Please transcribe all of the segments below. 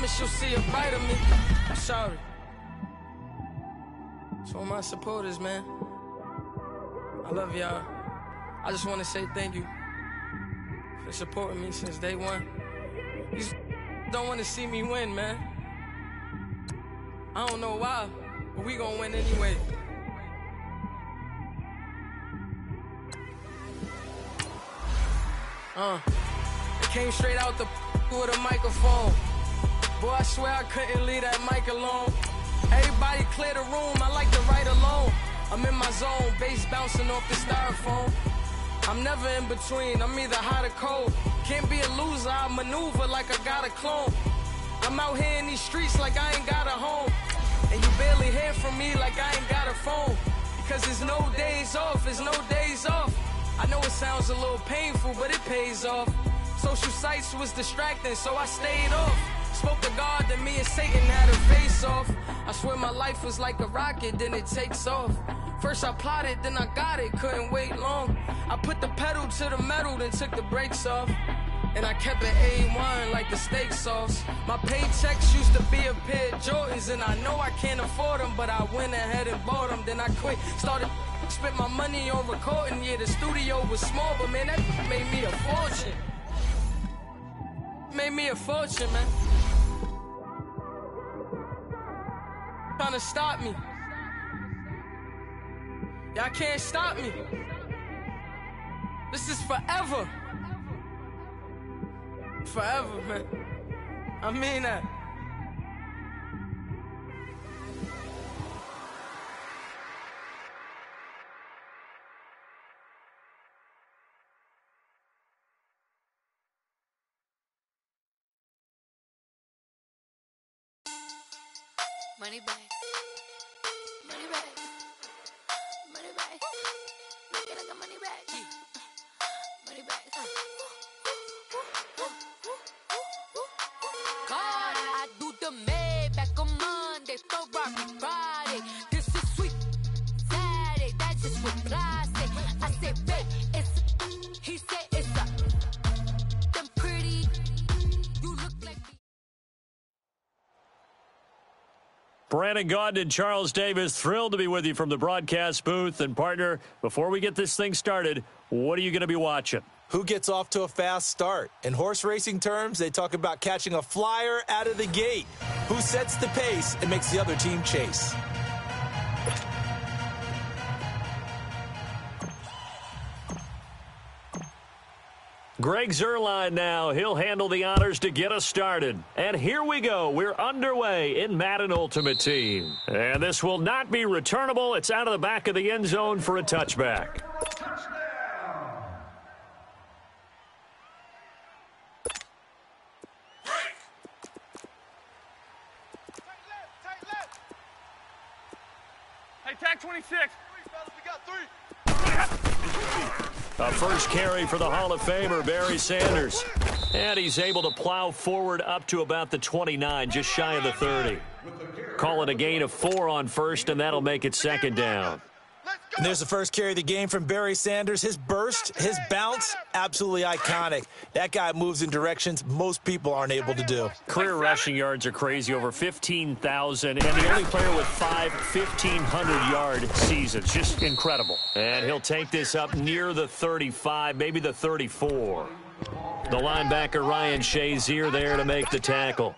promise you'll see a brighter me. I'm sorry. To all my supporters, man. I love y'all. I just want to say thank you for supporting me since day one. You just don't want to see me win, man. I don't know why, but we gonna win anyway. It came straight out the with a microphone. Boy, I swear I couldn't leave that mic alone. Everybody clear the room, I like to write alone. I'm in my zone, bass bouncing off the styrofoam. I'm never in between, I'm either hot or cold. Can't be a loser, I maneuver like I got a clone. I'm out here in these streets like I ain't got a home. And you barely hear from me like I ain't got a phone. Because there's no days off, there's no days off. I know it sounds a little painful, but it pays off. Social sites was distracting, so I stayed off. Spoke to God, then me and Satan had a face off. I swear my life was like a rocket, then it takes off. First I plotted, then I got it, couldn't wait long. I put the pedal to the metal, then took the brakes off. And I kept it A1 like the steak sauce. My paychecks used to be a pair of Jordans, and I know I can't afford them, but I went ahead and bought them. Then I quit, started spent my money on recording. Yeah, the studio was small, but man, that made me a fortune. Made me a fortune, man. Trying to stop me. Y'all can't stop me. This is forever. Forever, man. I mean that. Money back. Money back. Money back. Make it like a money back. Money back. God, I do the Maybach on Monday, Ferrari Friday. This is sweet Saturday. That's just what I say. I say, babe, it's. He said it's a. Them pretty. You look like. Brandon Gaudin and Charles Davis, thrilled to be with you from the broadcast booth. And partner, before we get this thing started, what are you going to be watching? Who gets off to a fast start? In horse racing terms, they talk about catching a flyer out of the gate. Who sets the pace and makes the other team chase? Greg Zuerlein now. He'll handle the honors to get us started. And here we go. We're underway in Madden Ultimate Team. And this will not be returnable. It's out of the back of the end zone for a touchback. Hey, tag 26. We got 3. A first carry for the Hall of Famer, Barry Sanders. And he's able to plow forward up to about the 29, just shy of the 30. Call it a gain of 4 on first, and that'll make it second down. And there's the first carry of the game from Barry Sanders. His burst, his bounce, absolutely iconic. That guy moves in directions most people aren't able to do. Career rushing yards are crazy, over 15,000, and the only player with 5 1,500-yard seasons. Just incredible. And he'll take this up near the 35, maybe the 34. The linebacker, Ryan Shazier, there to make the tackle.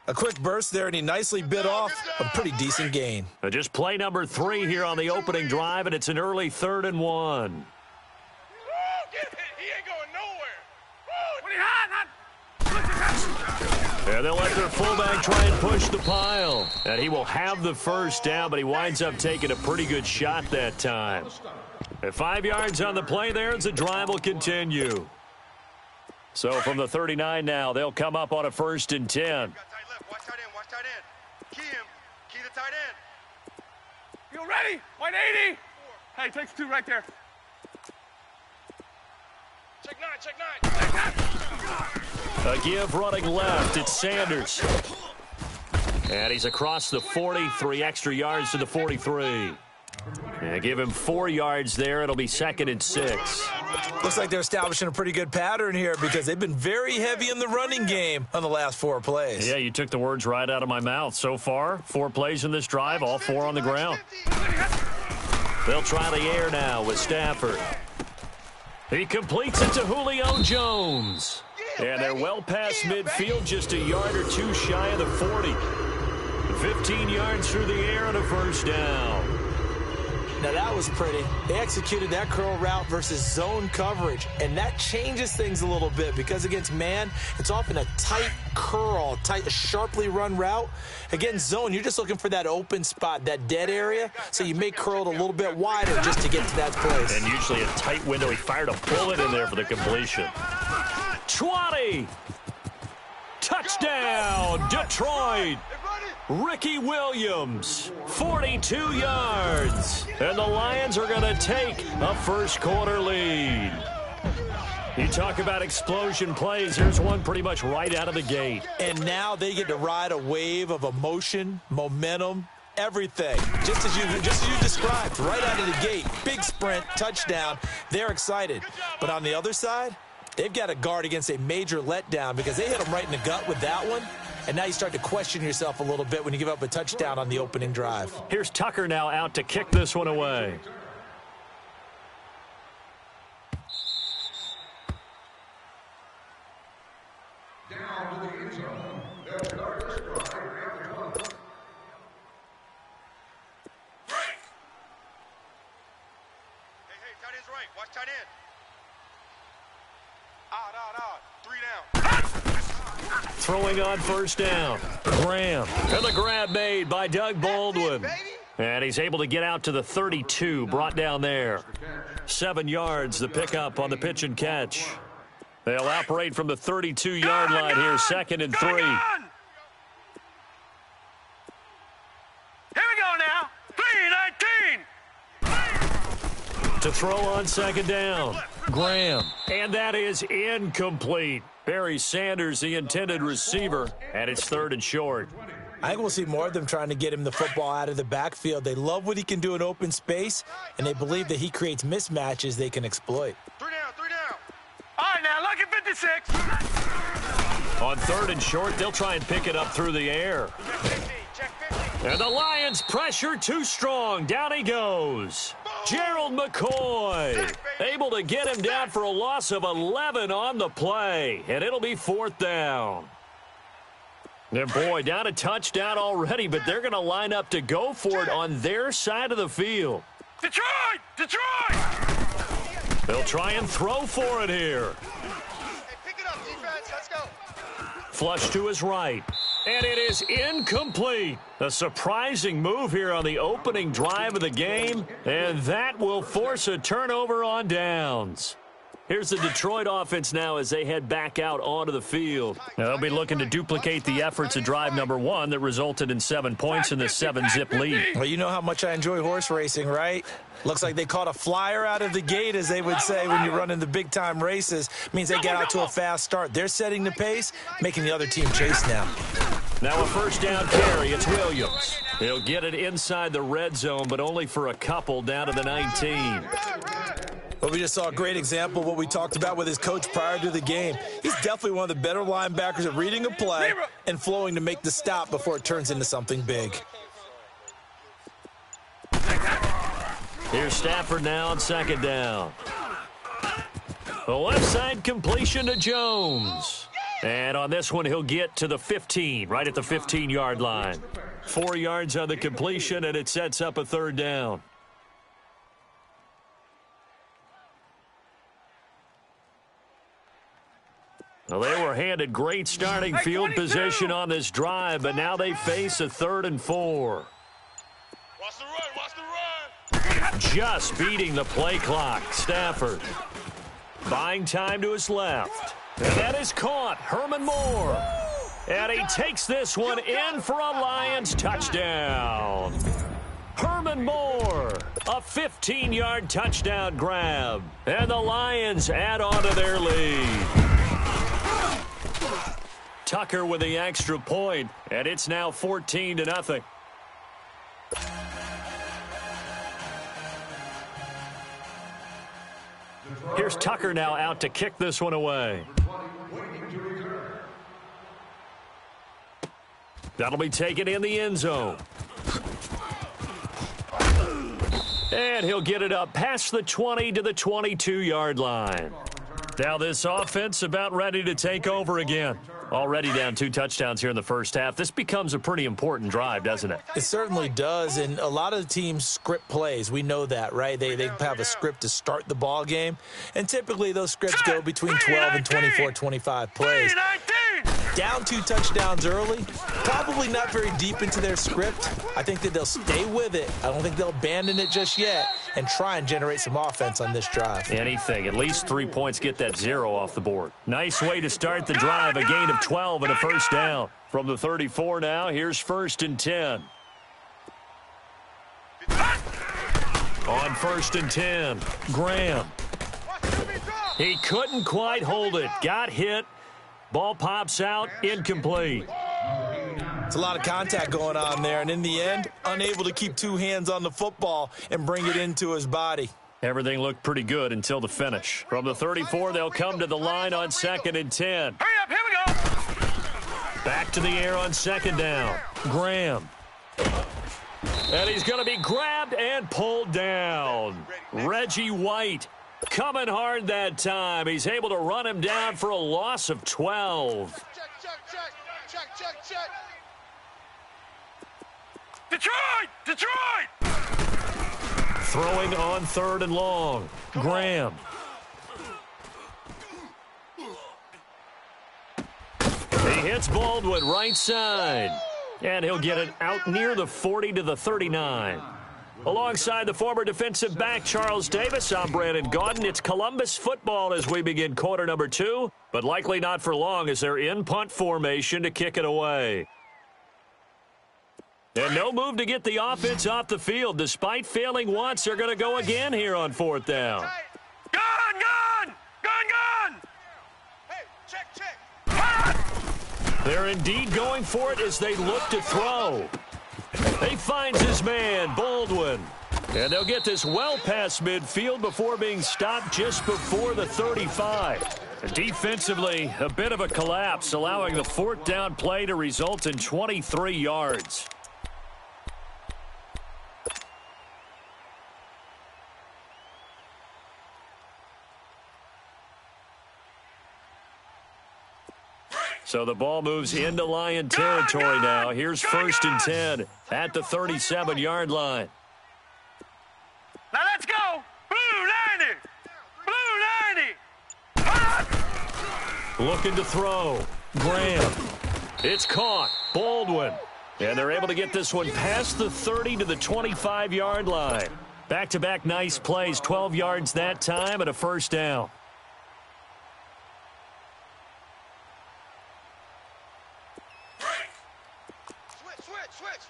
A quick burst there, and he nicely bit off a pretty decent gain. Just play number 3 here on the opening drive, and it's an early 3rd and 1. He ain't going nowhere. What are you hot? And they'll let their fullback try and push the pile. And he will have the first down, but he winds up taking a pretty good shot that time. At 5 yards on the play there, as the drive will continue. So from the 39 now, they'll come up on a 1st and 10. Watch tight end. Watch tight end. Key him. Key the tight end. You ready? 180. Hey, takes 2 right there. Check 9. Check 9. A give running left. It's Sanders. And he's across the 40. 3 extra yards to the 43. And give him 4 yards there. It'll be 2nd and 6. Looks like they're establishing a pretty good pattern here because they've been very heavy in the running game on the last 4 plays. Yeah, you took the words right out of my mouth. So far, 4 plays in this drive, all 4 on the ground. They'll try the air now with Stafford. He completes it to Julio Jones. And they're well past midfield, just a yard or 2 shy of the 40. 15 yards through the air and a first down. Now, that was pretty. They executed that curl route versus zone coverage, and that changes things a little bit because against man, it's often a tight curl, tight, sharply run route. Against zone, you're just looking for that open spot, that dead area, so you may curl it a little bit wider just to get to that place. And usually a tight window. He fired a bullet in there for the completion. 20! Touchdown, Detroit! Ricky Williams, 42 yards. And the Lions are going to take a first-quarter lead. You talk about explosion plays. Here's one pretty much right out of the gate. And now they get to ride a wave of emotion, momentum, everything. Just as you described, right out of the gate. Big sprint, touchdown. They're excited. But on the other side, they've got to guard against a major letdown because they hit them right in the gut with that one. And now you start to question yourself a little bit when you give up a touchdown on the opening drive. Here's Tucker now out to kick this one away. Down to the end zone. They'll start this drive after contact. Break! Hey, tight end's right. Watch tight end. Out. 3 down. Throwing on first down. Graham. And the grab made by Doug Baldwin. And he's able to get out to the 32, brought down there. 7 yards, the pickup on the pitch and catch. They'll operate from the 32-yard line here, 2nd and 3. Here we go now. 3-19. To throw on 2nd down. Graham. And that is incomplete. Barry Sanders, the intended receiver, and it's 3rd and short. I think we'll see more of them trying to get him the football out of the backfield. They love what he can do in open space, and they believe that he creates mismatches they can exploit. 3 down. All right, now, look at 56. On 3rd and short, they'll try and pick it up through the air. Check 50. And the Lions pressure too strong. Down he goes. Gerald McCoy able to get him down for a loss of 11 on the play. And it'll be 4th down. And boy, down a touchdown already, but they're going to line up to go for it on their side of the field. Detroit! They'll try and throw for it here. Hey, pick it up, defense. Let's go. Flush to his right. And it is incomplete. A surprising move here on the opening drive of the game. And that will force a turnover on downs. Here's the Detroit offense now as they head back out onto the field. Now they'll be looking to duplicate the efforts of drive number 1 that resulted in 7 points in the 7-zip lead. Well, you know how much I enjoy horse racing, right? Looks like they caught a flyer out of the gate, as they would say when you're running the big-time races. Means they get out to a fast start. They're setting the pace, making the other team chase now. Now a first down carry. It's Williams. He'll get it inside the red zone, but only for a couple down to the 19. Well, we just saw a great example of what we talked about with his coach prior to the game. He's definitely one of the better linebackers at reading a play and flowing to make the stop before it turns into something big. Here's Stafford now on 2nd down. The left side completion to Jones. And on this one, he'll get to the 15, right at the 15-yard line. 4 yards on the completion, and it sets up a 3rd down. Well, they were handed great starting field position on this drive, but now they face a 3rd and 4. Watch the run. Just beating the play clock. Stafford buying time to his left. And that is caught. Herman Moore. And he takes this one in for a Lions touchdown. Herman Moore, a 15-yard touchdown grab. And the Lions add on to their lead. Tucker with the extra point, and it's now 14-0. Here's Tucker now out to kick this one away. That'll be taken in the end zone. And he'll get it up past the 20 to the 22-yard line. Now this offense about ready to take over again. Already down 2 touchdowns here in the first half. This becomes a pretty important drive, doesn't it? It certainly does, and a lot of the teams script plays. We know that, right? They have a script to start the ball game, and typically those scripts go between 12 and 24, 25 plays. Down 2 touchdowns early, probably not very deep into their script. I think that they'll stay with it. I don't think they'll abandon it just yet and try and generate some offense on this drive. Anything. At least 3 points, get that 0 off the board. Nice way to start the drive. A gain of 12 and a first down. From the 34 now, here's 1st and 10. On 1st and 10, Graham. He couldn't quite hold it. Got hit. Ball pops out, incomplete. It's a lot of contact going on there, and in the end, unable to keep 2 hands on the football and bring it into his body. Everything looked pretty good until the finish. From the 34, they'll come to the line on 2nd and 10. Hurry up, here we go. Back to the air on 2nd down. Graham. And he's going to be grabbed and pulled down. Reggie White coming hard that time. He's able to run him down for a loss of 12. Check. Detroit! Throwing on 3rd and long. Graham. He hits Baldwin right side. And he'll get it out near the 40 to the 39. Alongside the former defensive back Charles Davis, I'm Brandon Gaudin. It's Columbus football as we begin quarter number 2, but likely not for long as they're in punt formation to kick it away. And no move to get the offense off the field. Despite failing once, they're going to go again here on 4th down. Gun! Hey, check. They're indeed going for it as they look to throw. He finds his man, Baldwin. And they'll get this well past midfield before being stopped just before the 35. Defensively, a bit of a collapse, allowing the 4th down play to result in 23 yards. So the ball moves into Lion territory now. Here's 1st and 10 at the 37-yard line. Now let's go. Blue 90. Looking to throw. Graham. It's caught. Baldwin. And they're able to get this one past the 30 to the 25-yard line. Back-to-back nice plays. 12 yards that time and a first down. Switch.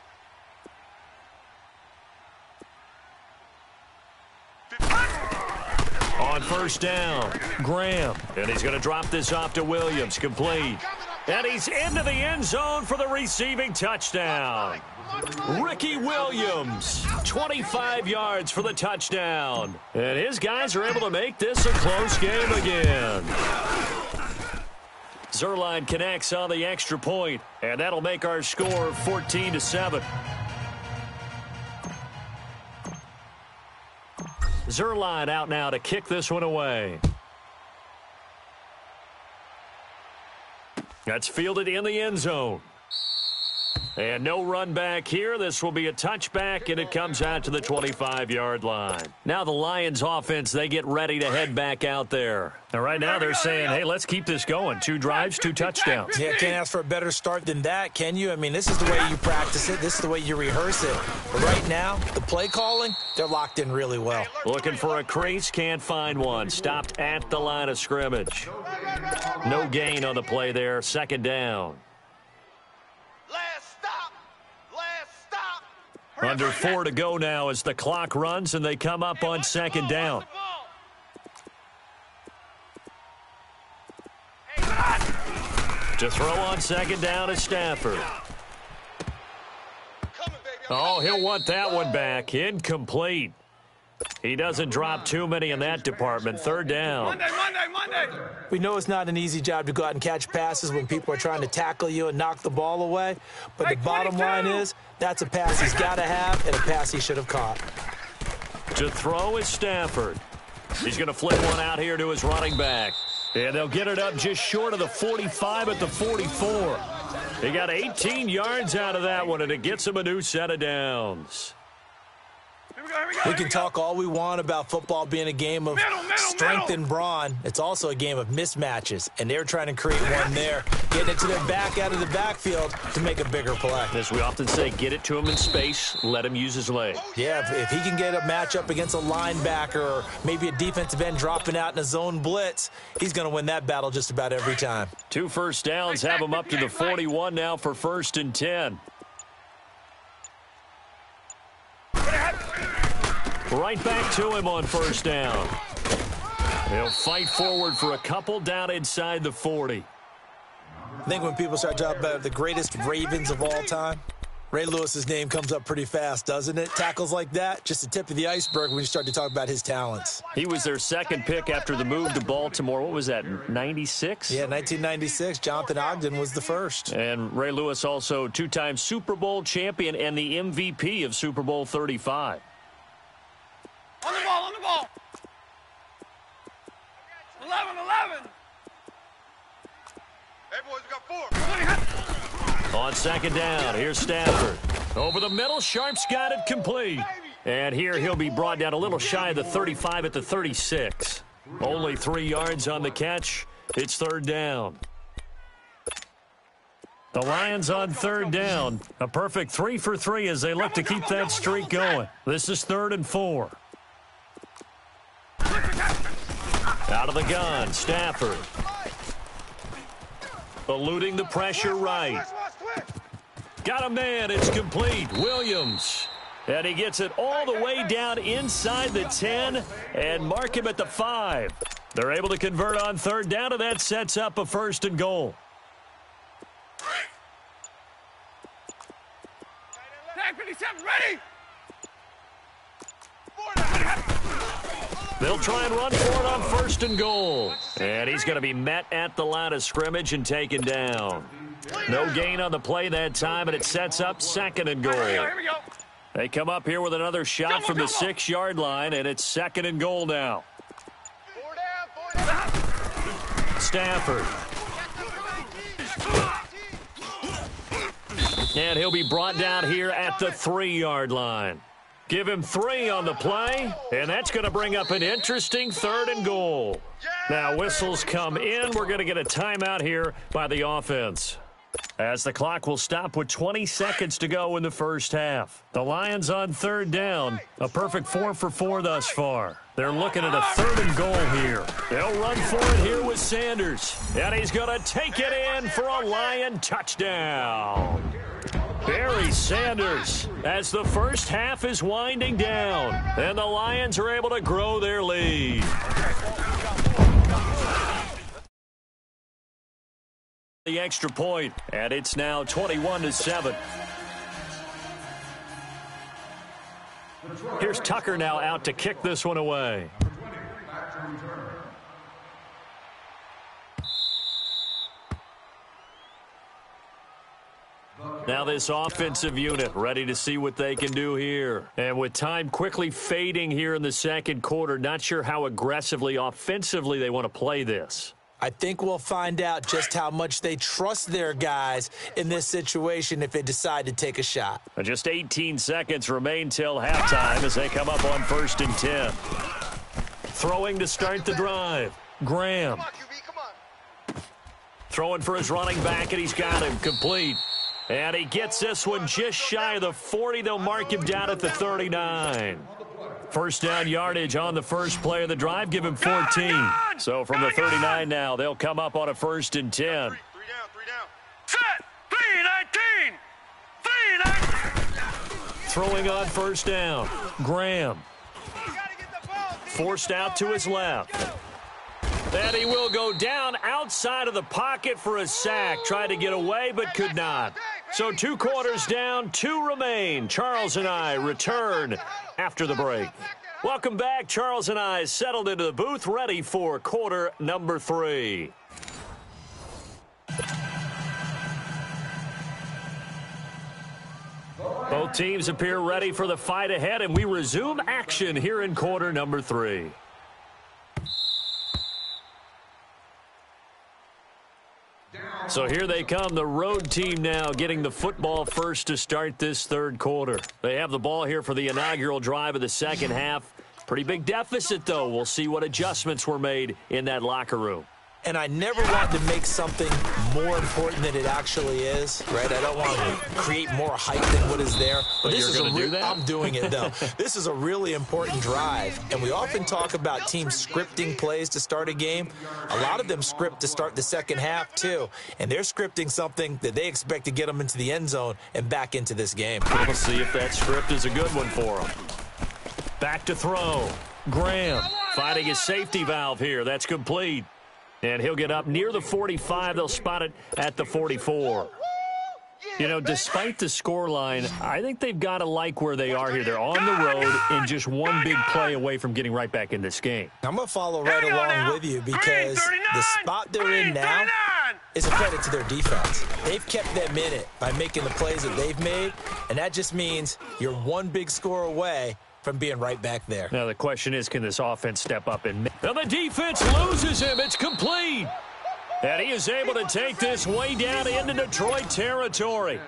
On 1st down, Graham. And he's going to drop this off to Williams. Complete. And he's into the end zone for the receiving touchdown. Ricky Williams, 25 yards for the touchdown. And his guys are able to make this a close game again. Zerline connects on the extra point, and that'll make our score 14-7. Zerline out now to kick this one away. That's fielded in the end zone. And no run back here. This will be a touchback, and it comes out to the 25-yard line. Now the Lions offense, they get ready to head back out there. And right now they're saying, hey, let's keep this going. 2 drives, 2 touchdowns. Yeah, can't ask for a better start than that, can you? I mean, this is the way you practice it. This is the way you rehearse it. But right now, the play calling, they're locked in really well. Looking for a crease, can't find one. Stopped at the line of scrimmage. No gain on the play there. 2nd down. Under 4 to go now as the clock runs and they come up on 2nd down. To throw on 2nd down is Stafford. Oh, he'll want that one back. Incomplete. He doesn't drop too many in that department. Third down. Monday. We know it's not an easy job to go out and catch passes when people are trying to tackle you and knock the ball away. But the bottom line is that's a pass he's got to have and a pass he should have caught. To throw is Stafford. He's going to flip one out here to his running back. And they'll get it up just short of the 45 at the 44. He got 18 yards out of that one, and it gets him a new set of downs. We can talk all we want about football being a game of strength and brawn. It's also a game of mismatches, and they're trying to create one there, getting it to their back out of the backfield to make a bigger play. As we often say, get it to him in space, let him use his leg. Yeah, if he can get a matchup against a linebacker or maybe a defensive end dropping out in a zone blitz, he's going to win that battle just about every time. 2 first downs have him up to the 41 now for 1st and 10. Right back to him on 1st down. He'll fight forward for a couple down inside the 40. I think when people start talking about the greatest Ravens of all time, Ray Lewis's name comes up pretty fast, doesn't it? Tackles like that, just the tip of the iceberg when you start to talk about his talents. He was their 2nd pick after the move to Baltimore. What was that, 96? Yeah, 1996. Jonathan Ogden was the first. And Ray Lewis also 2-time Super Bowl champion and the MVP of Super Bowl 35. On the ball. 11. Hey, boys, we got 4. On 2nd down, here's Stafford. Over the middle, Sharp's got it complete. And here he'll be brought down a little shy of the 35 at the 36. Only 3 yards on the catch. It's 3rd down. The Lions on 3rd down. A perfect 3 for 3 as they look to keep that streak going. This is 3rd and 4. Out of the gun, Stafford. Eluding the pressure right. Got a man, it's complete. Williams. And he gets it all the way down inside the 10 and mark him at the 5. They're able to convert on 3rd down, and that sets up a 1st and goal. Tag 57, ready? They'll try and run for it on 1st and goal. And he's going to be met at the line of scrimmage and taken down. No gain on the play that time, and it sets up 2nd and goal. Here we go. They come up here with another shot from the 6-yard line, and it's 2nd and goal now. 4 down. Stafford. And he'll be brought down here at the 3-yard line. Give him 3 on the play, and that's going to bring up an interesting 3rd and goal. Now whistles come in. We're going to get a timeout here by the offense, as the clock will stop with 20 seconds to go in the 1st half. The Lions on 3rd down, a perfect 4 for 4 thus far. They're looking at a 3rd and goal here. They'll run for it here with Sanders, and he's going to take it in for a Lion touchdown. Barry Sanders, as the 1st half is winding down, and the Lions are able to grow their lead. The extra point, and it's now 21-7. Here's Tucker now out to kick this one away. Now this offensive unit ready to see what they can do here. And with time quickly fading here in the 2nd quarter, not sure how aggressively, offensively they want to play this. I think we'll find out just how much they trust their guys in this situation if they decide to take a shot. And just 18 seconds remain till halftime as they come up on 1st and 10. Throwing to start the drive. Graham. Throwing for his running back, and he's got him complete. And he gets this one just shy of the 40. They'll mark him down at the 39. 1st down yardage on the first play of the drive. Give him 14. So from the 39 now, they'll come up on a 1st and 10. 3 down. Set. 3-19. Throwing on 1st down. Graham. Forced out to his left. And he will go down outside of the pocket for a sack. Tried to get away, but could not. So 2 quarters down, 2 remain. Charles and I return after the break. Welcome back. Charles and I settled into the booth, ready for quarter number 3. Both teams appear ready for the fight ahead, and we resume action here in quarter number 3. So here they come, the road team now getting the football first to start this third quarter. They have the ball here for the inaugural drive of the second half. Pretty big deficit, though. We'll see what adjustments were made in that locker room. And I never want to make something more important than it actually is, right? I don't want to create more hype than what is there. But this you're going to do that? I'm doing it, though. This is a really important drive, and we often talk about teams scripting plays to start a game. A lot of them script to start the second half, too, and they're scripting something that they expect to get them into the end zone and back into this game. We'll see if that script is a good one for them. Back to throw. Graham finding his safety valve here. That's complete. And he'll get up near the 45. They'll spot it at the 44. You know, despite the scoreline, I think they've got to like where they are here. They're on the road and just one big play away from getting right back in this game. I'm going to follow right along with you because the spot they're in now is a credit to their defense. They've kept them in it by making the plays that they've made, and that just means you're one big score away from being right back there. Now the question is, can this offense step up and now the defense loses him. It's complete. And he is able to take this way down into Detroit territory.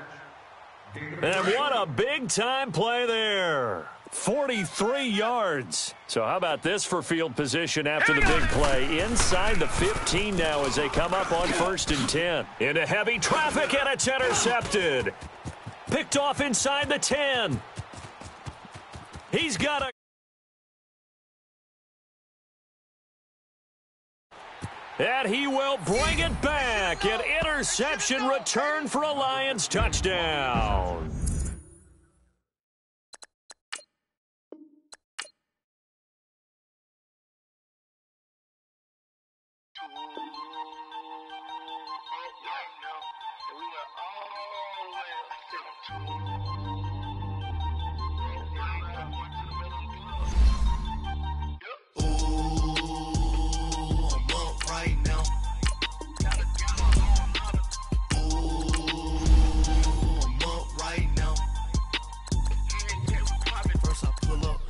And what a big-time play there. 43 yards. So how about this for field position after the big play? Inside the 15 now as they come up on 1st and 10. Into heavy traffic, and it's intercepted. Picked off inside the 10. He's got a... And he will bring it back. An interception return for a Lions touchdown.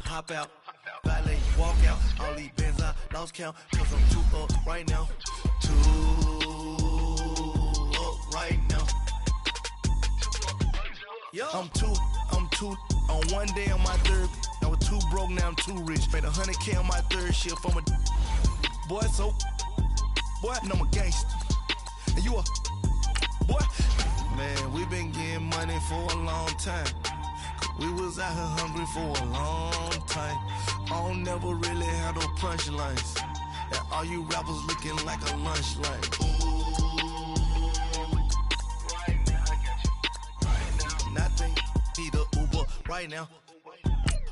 Hop out, valet, walk out, all these bands I lost count, cause I'm 2 up right now, 2 up right now. I'm two, on one day on my third, I was 2 broke, now I'm 2 rich, made 100K on my third shift from a boy, so, boy, no, I'm a gangster, and you a, boy, man, we been getting money for a long time. We was out here hungry for a long time. I don't never really have no punchlines. And all you rappers looking like a lunch line. Right now, I got you. Right now. Nothing. Need a Uber right now.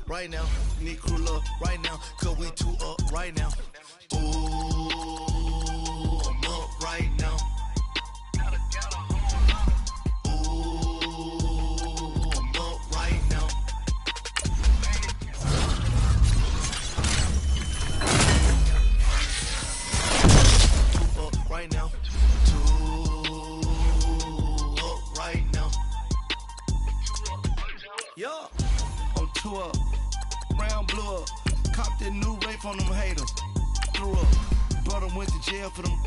Right now. Need crew up right now. Cause we 2 up right now. Ooh, I'm up right now. Right now, 2 up right now. Yeah, I'm 2 up. Brown blew up. Copped that new rape on them haters. Threw up. Brother went to jail for them.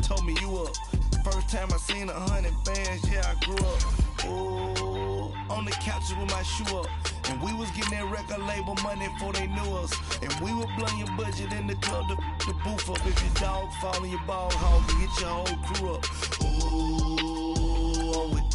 Told me you up. First time I seen 100 bands, yeah, I grew up. Ooh, on the couches with my shoe up. And we was getting that record label money before they knew us. And we were blowing your budget in the club, the booth up. If your dog fall in your ball hog, you get your whole crew up. Ooh, I'm with